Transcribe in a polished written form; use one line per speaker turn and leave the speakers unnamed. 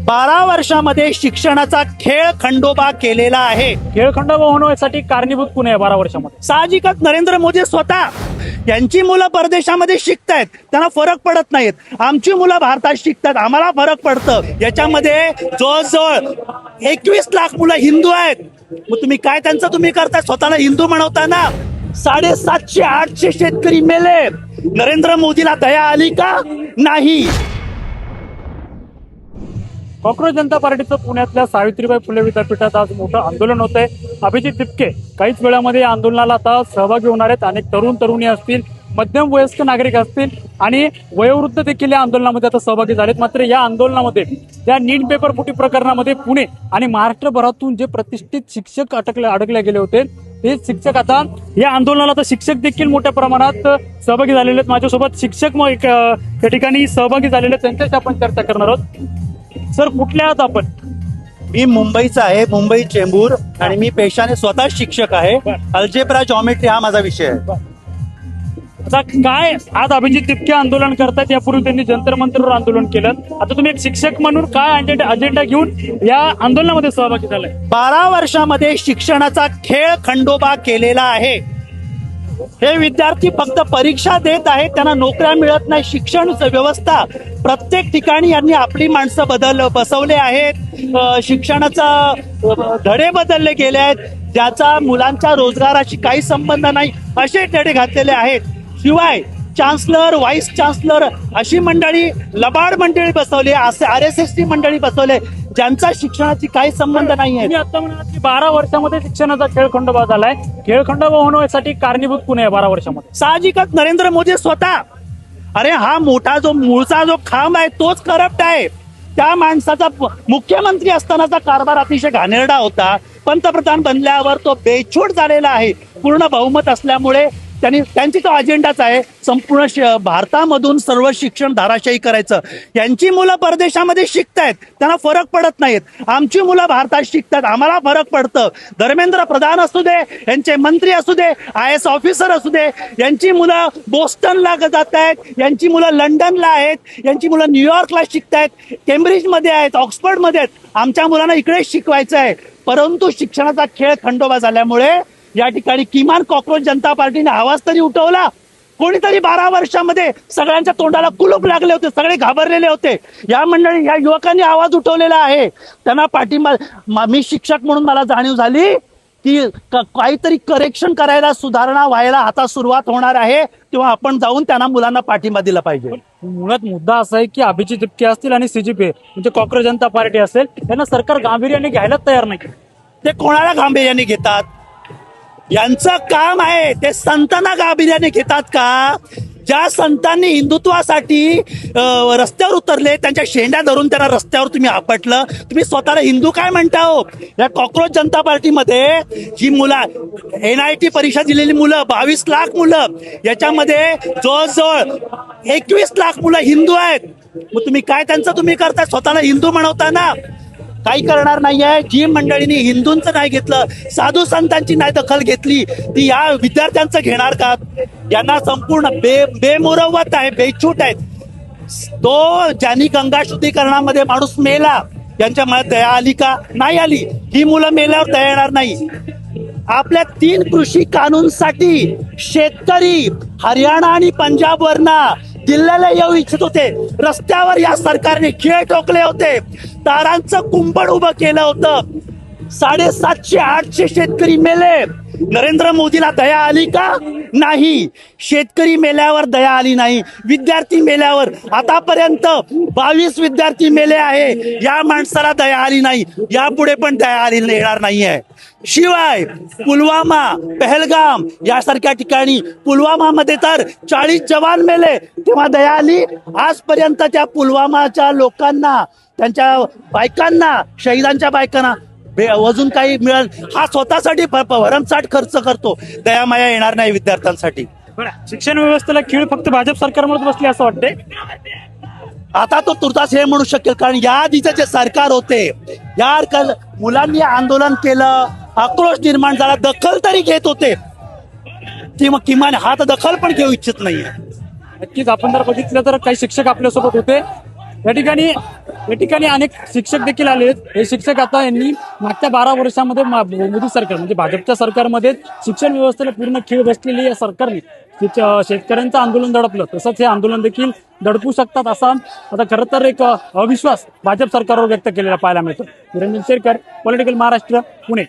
12 वर्षामध्ये शिक्षणाचा खेळ खंडोबा केलेला आहे.
खेळखंडोबा होण्यासाठी कारणीभूत कोण आहे 12 वर्षामध्ये?
साहजिकच नरेंद्र मोदी स्वतः. यांची मुलं परदेशामध्ये शिकतायत, त्यांना फरक पडत नाहीत. आमची मुलं भारतात शिकतात, आम्हाला फरक पडतं. याच्यामध्ये जवळजवळ 21 लाख मुलं हिंदू आहेत. मग तुम्ही काय त्यांचं तुम्ही करताय? स्वतःला हिंदू म्हणवताना 750-800 शेतकरी मेले. नरेंद्र मोदीला दया आली का? नाही.
काँग्रेस जनता पार्टीचं पुण्यातल्या सावित्रीबाई फुले विद्यापीठात आज मोठं आंदोलन होत आहे. अभिजित तिपके काहीच वेळामध्ये या आंदोलनाला आता सहभागी होणार आहेत. अनेक तरुण तरुणी असतील, मध्यम वयस्क नागरिक असतील आणि वयोवृद्ध देखील या आंदोलनामध्ये आता सहभागी झालेत. मात्र या आंदोलनामध्ये या नीट पेपर फुटी प्रकरणामध्ये पुणे आणि महाराष्ट्रभरातून जे प्रतिष्ठित शिक्षक अडकले गेले होते, ते शिक्षक आता या आंदोलनाला आता शिक्षक देखील मोठ्या प्रमाणात सहभागी झालेले आहेत. माझ्यासोबत शिक्षक या ठिकाणी सहभागी झालेले आहेत, त्यांच्याशी आपण चर्चा करणार आहोत. सर, कुठल्या आहात आपण?
मी मुंबईचा आहे, मुंबई चेंबूर, आणि मी पेशाने स्वतः शिक्षक आहे. अल्जेब्रा जॉमेट्री हा माझा विषय आहे.
आता काय आज अभिजित तिपके आंदोलन करतात, यापूर्वी त्यांनी जंतर मंतरवर आंदोलन केलं. आता तुम्ही एक शिक्षक म्हणून काय अजेंडा घेऊन या आंदोलनामध्ये सहभागी झालाय?
12 वर्षामध्ये शिक्षणाचा खेळ खंडोबा केलेला आहे. हे विद्यार्थी फक्त परीक्षा देत आहेत, त्यांना नोकऱ्या मिळत नाही. शिक्षण व्यवस्था प्रत्येक ठिकाणी यांनी आपली माणसं बसवले आहेत. शिक्षणाचा धडे बदलले गेले आहेत, ज्याचा मुलांच्या रोजगाराशी काही संबंध नाही असे धडे घातलेले आहेत. शिवाय चान्सलर, व्हाईस चान्सलर अशी मंडळी, लबाड मंडळी बसवली, RSS ची मंडळी बसवले, ज्यांचा शिक्षणाची काही संबंध नाही आहे.
तुम्ही आता म्हणालात की 12 वर्षामध्ये शिक्षणाचा खेळखंडोबा झालाय. खेळखंडोबा होण्यासाठी कारणीभूत कोण आहे 12 वर्षामध्ये?
साहजिकच नरेंद्र मोदी स्वतः. अरे हा मोठा मूळचा जो खांब आहे तोच करप्ट आहे. त्या माणसाचा मुख्यमंत्री असतानाचा कारभार अतिशय घाणेरडा होता. पंतप्रधान बनल्यावर तो बेछूट झालेला आहे. पूर्ण बहुमत असल्यामुळे त्यांची तो अजेंडाच आहे, संपूर्ण भारतामधून सर्व शिक्षण धाराशाही करायचं. यांची मुलं परदेशामध्ये शिकतायत, त्यांना फरक पडत नाहीत. आमची मुलं भारतात शिकतात, आम्हाला फरक पडतं. धर्मेंद्र प्रधान असू दे, यांचे मंत्री असू दे, IAS ऑफिसर असू दे, यांची मुलं बोस्टनला जात आहेत, यांची मुलं लंडनला आहेत, यांची मुलं न्यूयॉर्कला शिकतायत, केम्ब्रिजमध्ये आहेत, ऑक्सफर्डमध्ये आहेत. आमच्या मुलांना इकडेच शिकवायचं आहे. परंतु शिक्षणाचा खेळ खंडोबा झाल्यामुळे या ठिकाणी किमान काँग्रेस जनता पार्टीने आवाज तरी उठवला. कोणीतरी 12 वर्षामध्ये सगळ्यांच्या तोंडाला कुलूप लागले होते, सगळे घाबरलेले होते. या मंडळी, या युवकांनी आवाज उठवलेला आहे, त्यांना पाठिंबा. मी शिक्षक म्हणून मला जाणीव झाली की काहीतरी करेक्शन करायला, सुधारणा व्हायला आता सुरुवात होणार आहे, तेव्हा आपण जाऊन त्यांना मुलांना पाठिंबा दिला पाहिजे.
मुळात मुद्दा असा आहे की अभिजित तिपके असतील आणि CGP म्हणजे काँग्रेस जनता पार्टी असेल, त्यांना सरकार गांभीर्याने घ्यायला तयार नाही.
ते कोणाला गांभीर्याने घेतात? यांचं काम आहे, ते संतांना गांभीर्याने घेतात का? ज्या संतांनी हिंदुत्वासाठी रस्त्यावर उतरले, त्यांच्या शेंड्या धरून त्यांना रस्त्यावर तुम्ही आपटलं, तुम्ही स्वतःला हिंदू काय म्हणता हो? या काँग्रेस जनता पार्टीमध्ये जी मुलं, NIT परीक्षा दिलेली मुलं 22 लाख मुलं, याच्यामध्ये जवळजवळ 21 लाख मुलं हिंदू आहेत. मग तुम्ही काय त्यांचं तुम्ही करताय? स्वतःला हिंदू म्हणवताना काही करणार नाहीये. जी मंडळींनी हिंदूंचं नाही घेतलं, साधू संतांची नाही दखल घेतली, ती या विद्यार्थ्यांचं घेणार का? यांना संपूर्ण बेमुरवत आहे, बेछूट आहेत. तो ज्यांनी गंगा शुद्धीकरणामध्ये माणूस मेला, यांच्या मनात दया आली का? नाही आली. ही मुलं मेल्यावर दया येणार नाही. आपल्या 3 कृषी कानूनसाठी शेतकरी हरियाणा आणि पंजाबवरना दिल्लीला येऊ इच्छित होते. रस्त्यावर या सरकारने खिळे ठोकले होते, तारांचं कुंपण उभं केलं होतं. 750-800 शेतकरी मेले. नरेंद्र मोदीला दया आली का? नाही. शेतकरी मेल्यावर दया आली नाही. विद्यार्थी मेल्यावर आतापर्यंत 22 विद्यार्थी मेले आहे, या माणसाला दया आली नाही. यापुढे पण दया आली येणार नाहीये. शिवाय पुलवामा, पहलगाम यासारख्या ठिकाणी, पुलवामामध्ये तर 40 जवान मेले, तेव्हा दया आली? आजपर्यंत त्या पुलवामाच्या लोकांना, त्यांच्या बायकांना, शहीदांच्या बायकांना अजून काही मिळेल? हा स्वतःसाठी भरमसाठ खर्च करतो, दयामाया येणार नाही विद्यार्थ्यांसाठी.
शिक्षण व्यवस्थेला खीळ फक्त भाजप सरकारमुळे बसली असं वाटतंय.
आता तो तुर्तास हे म्हणू शकेल, कारण या आधीचे जे सरकार होते, या मुलांनी आंदोलन केलं, आक्रोश निर्माण झाला, दखल तरी घेत होते. ती मग किमान हात दखल पण घेऊ इच्छित नाहीये.
नक्कीच आपण जर बघितलं तर काही शिक्षक आपल्यासोबत होते, या ठिकाणी अनेक शिक्षक देखील आले आहेत. हे शिक्षक आता यांनी मागच्या 12 वर्षामध्ये मोदी सरकार म्हणजे भाजपच्या सरकारमध्ये शिक्षण व्यवस्थेला पूर्ण खीळ बसलेली या सरकारने शेतकऱ्यांचं आंदोलन दडपलं, तसंच हे आंदोलन देखील दडपू शकतात असा आता खरं तर एक अविश्वास भाजप सरकारवर व्यक्त केलेला पाहायला मिळतो. निरंजन शेरकर, पॉलिटिकल महाराष्ट्र, पुणे.